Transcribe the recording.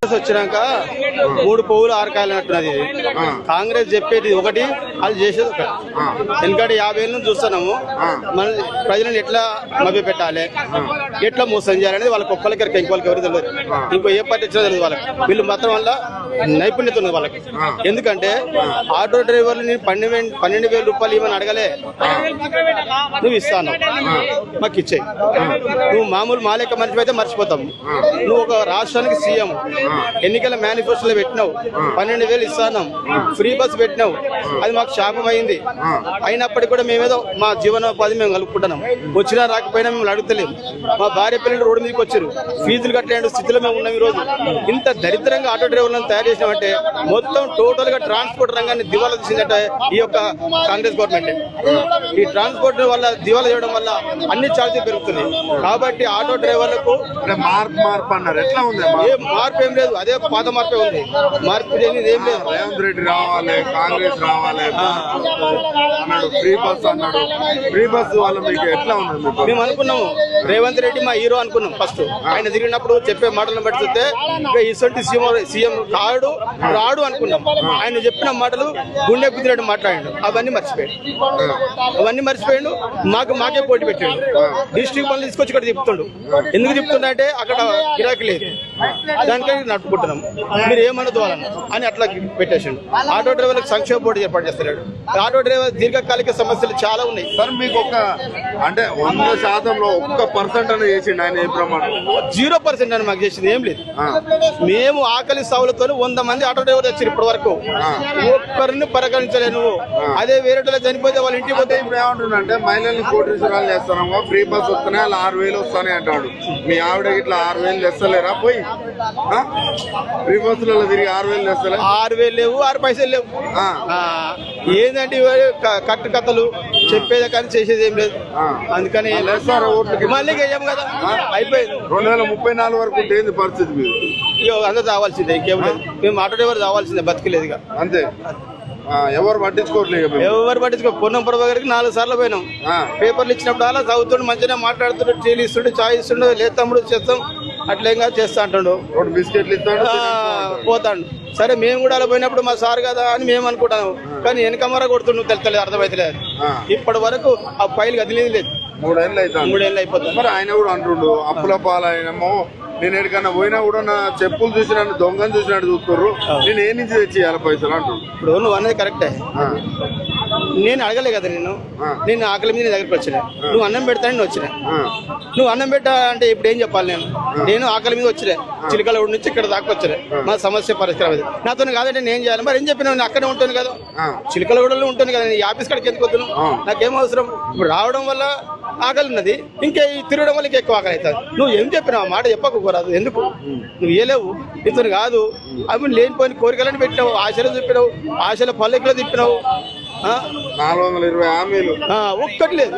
వచ్చినాక 3 పువ్వులు 6 కాయలు అన్నట్టున్నది. కాంగ్రెస్ చెప్పేది ఒకటి, అది చేసేది ఒకటి. ఎందుకంటే 50 ఏళ్ళ నుంచి చూస్తున్నాము, మన ప్రజలను ఎట్లా మభ్య పెట్టాలి, ఎట్లా మోసం చేయాలనేది వాళ్ళకి ఒక్కరికి ఇంకోళ్ళకి ఎవరు తెలియదు. ఇంకో ఏ పార్టీ వచ్చినా తెలియదు వాళ్ళకి. వీళ్ళు మాత్రం వల్ల నైపుణ్యత ఉంది వాళ్ళకి. ఎందుకంటే ఆటో డ్రైవర్లు నేను 12,000 రూపాయలు ఇవ్వని అడగలే, నువ్వు ఇస్తాను మాకు ఇచ్చేయి. నువ్వు మామూలు మా లెక్క మర్చిపోతే మర్చిపోతాము. నువ్వు ఒక రాష్ట్రానికి సీఎం, ఎన్నికల మేనిఫెస్టోలో పెట్టినావు, 12,000 ఇస్తాను, ఫ్రీ బస్ పెట్టినావు. అది మాకు శాపం అయింది. అయినప్పటికీ కూడా మేమేదో మా జీవనోపాధి మేము కలుపుకుంటున్నాం. వచ్చినా రాకపోయినా మేము అడుగుతలేము. మా భార్య పిల్లలు రోడ్డు మీదకి వచ్చారు, ఫీజులు కట్టలేని స్థితిలో మేము ఉన్నాం. ఈ రోజు ఇంత దరిద్రంగా ఆటో డ్రైవర్లను తయారు చేసినామంటే మొత్తం టోటల్ గా ట్రాన్స్పోర్ట్ రంగాన్ని దివాలా తీసిందంటే ఈ యొక్క కాంగ్రెస్ గవర్నమెంట్. ఈ ట్రాన్స్పోర్ట్ వల్ల దివాలా చేయడం వల్ల అన్ని ఛార్జీలు పెరుగుతుంది. కాబట్టి ఆటో డ్రైవర్లకు మార్పు అన్నారు. ఎట్లా ఉంది? ఏ మార్పు ఏం లేదు, అదే పాత మార్పే ఉంది. మార్పు అనేది ఏం లేదు. రేవంత్ రెడ్డి రావాలి, కాంగ్రెస్ రావాలి అన్నాడు, ఫ్రీ బస్ అన్నాడు. ఫ్రీ బస్ వల్ల మీకు ఎట్లా ఉంది? మేము అనుకున్నాము రేవంత్ రెడ్డి మా హీరో అనుకున్నాం. ఫస్ట్ ఆయన తిరిగినప్పుడు చెప్పే మాటలను బట్టి చూస్తే ఇటువంటి సీఎం రాడు అనుకున్నాం. ఆయన చెప్పిన మాటలు గుండె కుదిరేట్టు మాట్లాడాడు. అవన్నీ మర్చిపోయాడు. మాకే పోటీ పెట్టాడు. డిస్ట్రిక్ట్ పనులు తీసుకొచ్చి ఇక్కడ తిప్పుతుండు. ఎందుకు తిప్పుతుండే అక్కడ గిరాకీ లేదు, దానికని నడుపుకుంటున్నాం. మీరు ఏమన్నదో అని అట్లా పెట్టేసాడు. ఆటో డ్రైవర్లకు సంక్షేమ బోర్డు ఏర్పాటు చేస్తున్నాడు. ఆటో డ్రైవర్ దీర్ఘకాలిక సమస్యలు చాలా ఉన్నాయి. సార్ మీకు అంటే 100%లో 1% అని చేసిండు ఆయన. ఏ ప్రమాణం? 0% అని మాకు చేసింది ఏం లేదు. మేము ఆకలి సావులతో 100 మంది ఆటో డ్రైవర్ వచ్చారు ఇప్పటి వరకు, ఒక్కరిని పరిగణించలేను. అదే వేరే చనిపోతే వాళ్ళ ఇంటికి పోతే ఇప్పుడు ఏమంటుండే, మహిళల్ని కోటీశ్వరాలు చేస్తున్నాము, ఫ్రీ బస్ వస్తున్నాయి, అలా 6,000 వస్తానే అంటాడు. మీ ఆవిడ ఇట్లా 6,000 తెస్తలేరా? పోయి ఫ్రీ బస్సులలో తిరిగి 6,000 తెస్తలే? 6,000 లేవు, 6 పైసలు లేవు. ఏంటంటే కట్టు కథలు చెప్పేదే కానీ చేసేది ఏం లేదు. అందుకని మళ్ళీ వేయం కదా, అయిపోయింది. 2034 వరకు ఉంటే ఏంది పరిస్థితి? మీరు అందరూ రావాల్సిందే, ఇంకేం లేదు. మేము ఆటో డ్రైవర్ రావాల్సిందే, బతికలేదు అంతే. ఎవరు పట్టించుకోవట్లేదు. పొన్నం ప్రభా గారికి 4 సార్లు పోయినాం. పేపర్లు ఇచ్చినప్పుడు అలా చదువుతుండు, మంచిగా మాట్లాడుతుండు, టీలు ఇస్తుండు, చాయ్ ఇస్తుండు, లేదు తమ్ముడు చేస్తాం అట్లేం కాదు చేస్తా అంటాడు, బిస్కెట్లు ఇస్తాడు, పోతాడు. సరే మేము కూడా అలా పోయినప్పుడు మా సార్ కదా అని మేము అనుకుంటాము. కానీ వెనకమర కొడుతుండు, తెలుస్తలేదు, అర్థమైతలేదు. ఇప్పటి వరకు ఆ ఫైల్ కదిలేదు లేదు. 3 ఏళ్ళు అయిపోతుంది. మరి ఆయన కూడా అంటుండు అప్పుల పాలైనమో, నేను ఎక్కడికన్నా పోయినా కూడా నా చెప్పులు చూసినట్టు, దొంగను చూసినట్టు చూస్తుర్రు, నేను ఏ నుంచి తెచ్చేయాలి పైసలు అంటుండు. ఇప్పుడు నువ్వు అనేది కరెక్టే. నేను అడగలే కదా, నేను ఆకలి మీద నీ దగ్గరికి వచ్చిన, నువ్వు అన్నం పెడతానని వచ్చిన. నువ్వు అన్నం పెట్టా అంటే ఇప్పుడు ఏం చెప్పాలి? నేను ఆకలి మీద వచ్చిన, చిలకల నుంచి ఇక్కడ దాకా వచ్చిన, మా సమస్య పరిష్కారం అది. నాతో కాదంటే నేను చేయాలి. మరి ఏం చెప్పినా నేను అక్కడే ఉంటాను కదా, చిలకలగూడలో ఉంటాను కదా, నేను ఆఫీస్ కాడికి ఎందుకు వద్దును? నాకేం అవసరం? ఇప్పుడు రావడం వల్ల ఆకలి ఉన్నది, ఇంకా తిరగడం వల్ల ఎక్కువ ఆకలి అవుతుంది. నువ్వు ఏం చెప్పినావు? మాట చెప్పకపోరాదు. ఎందుకు నువ్వు ఏలేవు? ఇతను కాదు, అవి లేనిపోయిన కోరికలను పెట్టినావు, ఆశలు చెప్పినావు, ఆశల పల్లెకులో తిప్పినావు. 420 హామీలు ఒక్కటి లేదు.